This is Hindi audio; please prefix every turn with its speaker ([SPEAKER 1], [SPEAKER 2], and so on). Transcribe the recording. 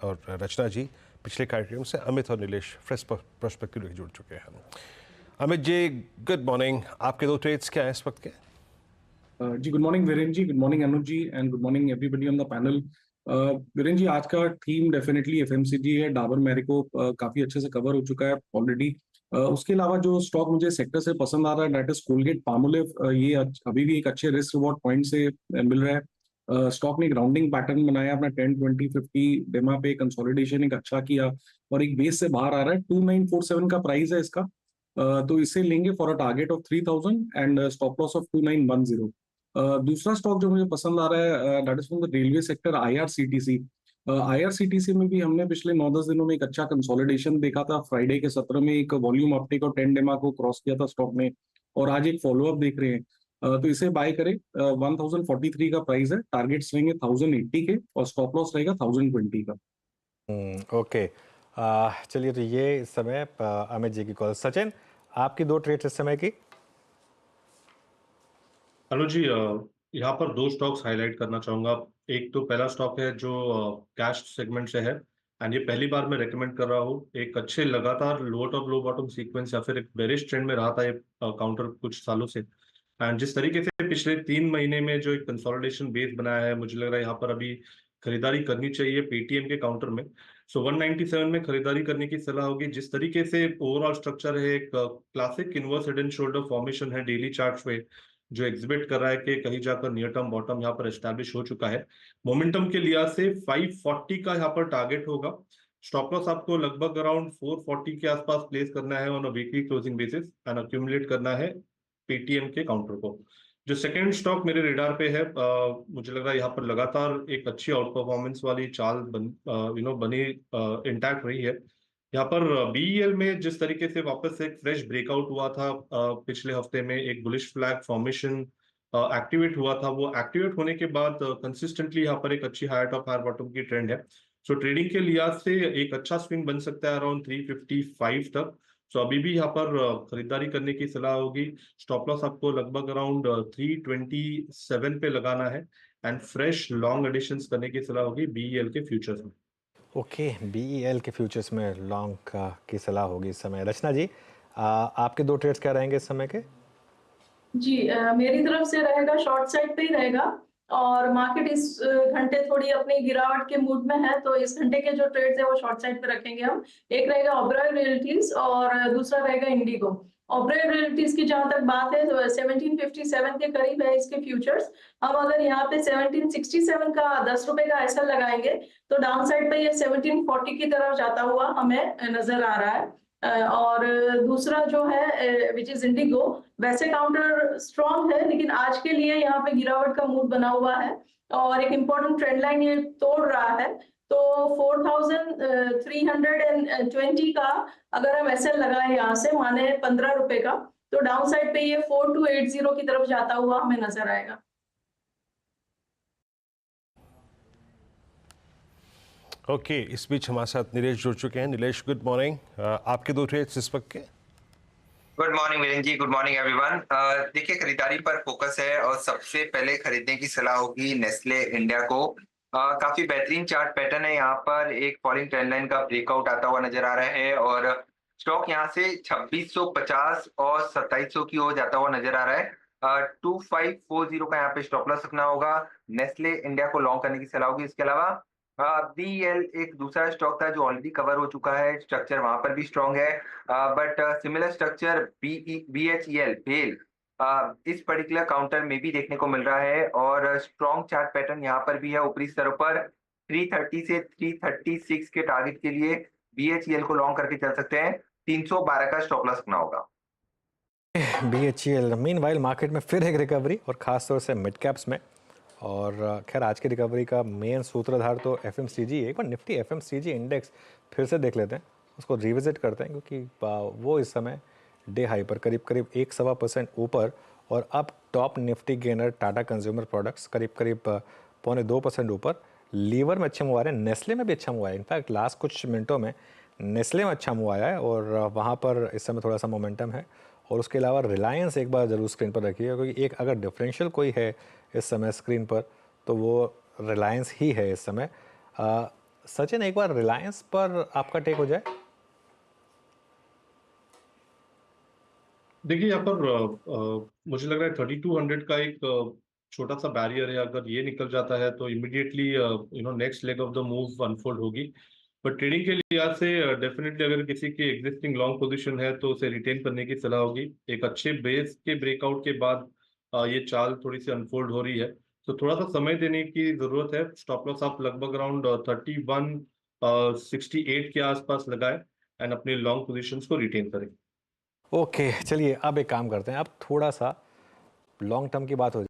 [SPEAKER 1] और रचना जी पिछले कार्यक्रम से अमित और नीलेश फ्रेश प्रोस्पेक्ट के लिए जुड़ चुके हैं। अमित जी गुड मॉर्निंग, आपके दो ट्रेड्स क्या हैं इस वक्त के?
[SPEAKER 2] जी good morning Viren ji, good morning Anuj ji and good morning everybody on the panel. Viren ji, आज का थीम डेफिनेटली एफएमसीजी है। डाबर मैरिको काफी अच्छे से कवर हो चुका है ऑलरेडी। उसके अलावा जो स्टॉक मुझे सेक्टर से पसंद आ रहा है दैट इज कोलगेट पामोलिव। ये अभी भी एक अच्छे रिस्क रिवॉर्ड पॉइंट से मिल रहा है। स्टॉक ने एक राउंडिंग पैटर्न बनाया अपना 10, 20, 50 डेमा पे कंसोलिडेशन एक अच्छा किया और एक बेस से बाहर आ रहा है। 2947 का प्राइस है इसका। तो इसे लेंगे for a target of 3000 and stop loss of 2910। दूसरा स्टॉक जो मुझे पसंद आ रहा है that is from the railway sector IRCTC. IRCTC में भी हमने पिछले 9-10 दिनों में एक अच्छा कंसोलिडेशन देखा था। फ्राइडे के सत्र में एक वॉल्यूम अपटेक और 10 डेमा को क्रॉस किया था स्टॉक ने और आज एक फॉलोअप देख रहे हैं। तो इसे बाय करें। 1043 का प्राइस है, टारगेट्स रहेंगे 1080 के और स्टॉप लॉस रहेगा 1020 का।
[SPEAKER 3] ओके, चलिए तो ये इस समय अमित जी की कॉल। सचिन, आपकी दो ट्रेड्स इस समय की?
[SPEAKER 4] अनुज जी, यहाँ पर दो स्टॉक्स हाईलाइट करना चाहूंगा। एक तो पहला स्टॉक है जो कैश सेगमेंट से है एंड ये पहली बार मैं रेकमेंड कर रहा हूँ। एक अच्छे लगातार लो टॉप लो बॉटम सीक्वेंस या फिर एक बेरिश ट्रेंड में रहा था ये काउंटर कुछ सालों से। एंड जिस तरीके से पिछले 3 महीने में जो एक कंसोलिडेशन बेस बनाया है, मुझे लग रहा है यहाँ पर अभी खरीदारी करनी चाहिए पेटीएम के काउंटर में। सो 197 में खरीदारी करने की सलाह होगी। जिस तरीके से ओवरऑल स्ट्रक्चर है, एक classic inverse head and shoulder formation है डेली चार्ट पे, जो एग्जिबिट कर रहा है कि कहीं जाकर नियर टर्म बॉटम यहाँ पर एस्टैब्लिश हो चुका है। मोमेंटम के लिहाज से 540 का यहाँ पर टारगेट होगा। स्टॉप लॉस आपको लगभग अराउंड 440 के आसपास प्लेस करना है on a weekly closing basis and accumulate करना है पेटीएम के काउंटर को। जो सेकंड स्टॉक मेरे रेडार पे है, मुझे लग रहा है यहाँ पर लगातार एक अच्छी आउट परफॉर्मेंस वाली चाल बनी इंटैक्ट रही है। यहाँ पर बीईएल में जिस तरीके से वापस एक फ्रेश ब्रेकआउट हुआ था पिछले हफ्ते में, एक बुलिश फ्लैग फॉर्मेशन एक्टिवेट हुआ था, वो एक्टिवेट होने के बाद कंसिस्टेंटली यहाँ पर एक अच्छी हायर टॉप हायर बॉटम की ट्रेंड है। सो ट्रेडिंग के लिहाज से एक अच्छा स्विंग बन सकता है अराउंड 355 तक। सो अभी भी यहाँ पर खरीदारी करने की सलाह होगी। स्टॉप लॉस आपको लगभग अराउंड 327 पे लगाना है एंड फ्रेश लॉन्ग एडिशंस करने की सलाह होगी बीईएल के फ्यूचर्स में।
[SPEAKER 3] ओके, बीईएल के फ्यूचर्स में लॉन्ग की सलाह होगी इस समय। रचना जी, आपके दो ट्रेड्स क्या रहेंगे इस समय के?
[SPEAKER 5] जी मेरी तरफ से रहेगा शॉर्ट साइड पे ही रहेगा और मार्केट इस घंटे थोड़ी अपनी गिरावट के मूड में है, तो इस घंटे के जो ट्रेड्स है वो शॉर्ट साइड पे रखेंगे हम। एक रहेगा ओबेरॉय रियल्टीज और दूसरा रहेगा इंडिगो। ओबेरॉय रियल्टीज की जहां तक बात है तो 1757 के करीब है इसके फ्यूचर्स। हम अगर यहाँ पे 1767 का 10 रुपए का एसएल लगाएंगे तो डाउन साइड पे ये 1740 की तरफ जाता हुआ हमें नजर आ रहा है। और दूसरा जो है विच इज इंडिगो, वैसे काउंटर स्ट्रॉन्ग है लेकिन आज के लिए यहाँ पे गिरावट का मूड बना हुआ है और एक इम्पोर्टेंट ट्रेंड लाइन ये तोड़ रहा है। तो 4320 का अगर हम एसएल लगाए यहाँ से माने 15 रुपए का, तो डाउन साइड पे ये 4280 की तरफ जाता हुआ हमें नजर आएगा।
[SPEAKER 1] ओके, इस बीच हमारे साथ नीलेश जुड़ चुके हैं। नीलेश गुड मॉर्निंग, आपके दो ट्रेड्स इस वक्त के?
[SPEAKER 6] Good morning Viren ji, good morning everyone. देखिए, खरीदारी पर फोकस है और सबसे पहले खरीदने की सलाह होगी नेस्ले इंडिया को। काफी बेहतरीन चार्ट पैटर्न है। यहाँ पर एक फॉलिंग ट्रेंड लाइन का ब्रेकआउट आता हुआ नजर आ रहा है और स्टॉक यहाँ से 2650 और 2700 की ओर जाता हुआ नजर आ रहा है। 2540 का यहाँ पे स्टॉप लॉस रखना होगा। नेस्ले इंडिया को लॉन्ग करने की सलाह होगी। इसके अलावा बीएल एक दूसरा स्टॉक था जो ऑलरेडी कवर हो चुका है, स्ट्रक्चर वहां पर भी स्ट्रॉन्ग है, but similar structure BHEL BHEL इस पर्टिकुलर काउंटर में भी देखने को मिल रहा है और स्ट्रॉन्ग चार्ट पैटर्न यहाँ पर भी है। ऊपरी स्तरों पर 330 से 336 के टारगेट के लिए बीएचईएल को लॉन्ग करके चल सकते हैं। 312 का स्टॉप लॉस रखना होगा।
[SPEAKER 3] बीएचईएल मीनवाइल मार्केट में फिर एक रिकवरी और खासतौर से मिड कैप्स में। और खैर आज की रिकवरी का मेन सूत्रधार तो एफएमसीजी है। एक बार निफ्टी एफएमसीजी इंडेक्स फिर से देख लेते हैं, उसको रिविजिट करते हैं, क्योंकि वो इस समय डे हाई पर करीब करीब 1.25% ऊपर और अब top Nifty gainer Tata consumer products करीब करीब 0.25% ऊपर। लीवर में अच्छा मूव आ रहा है, नेस्ले में भी अच्छा मूव आया है। इनफैक्ट लास्ट कुछ मिनटों में नेस्ले में अच्छा मूव आया है और वहाँ पर इस समय थोड़ा सा मोमेंटम है। और उसके अलावा रिलायंस एक बार ज़रूर स्क्रीन पर रखिए, क्योंकि एक अगर डिफरेंशियल कोई है इस समय स्क्रीन पर तो वो रिलायंस ही है इस समय। सचिन, एक बार रिलायंस पर आपका टेक हो जाए।
[SPEAKER 4] देखिए यहाँ पर मुझे लग रहा है 3200 का एक छोटा सा बैरियर है। अगर ये निकल जाता है तो immediately next leg of the move unfold होगी। पर ट्रेडिंग के लिहाज से डेफिनेटली अगर किसी की एग्जिस्टिंग लॉन्ग पोजीशन है तो उसे रिटेन करने की सलाह होगी। एक अच्छे बेस के ब्रेकआउट के बाद ये चाल थोड़ी सी अनफोल्ड हो रही है, तो थोड़ा सा समय देने की जरूरत है। स्टॉप लॉस आप लगभग अराउंड 3168 के आसपास लगाए एंड अपने लॉन्ग पोजीशंस को रिटेन करें।
[SPEAKER 3] ओके, चलिए अब एक काम करते हैं, अब थोड़ा सा लॉन्ग टर्म की बात हो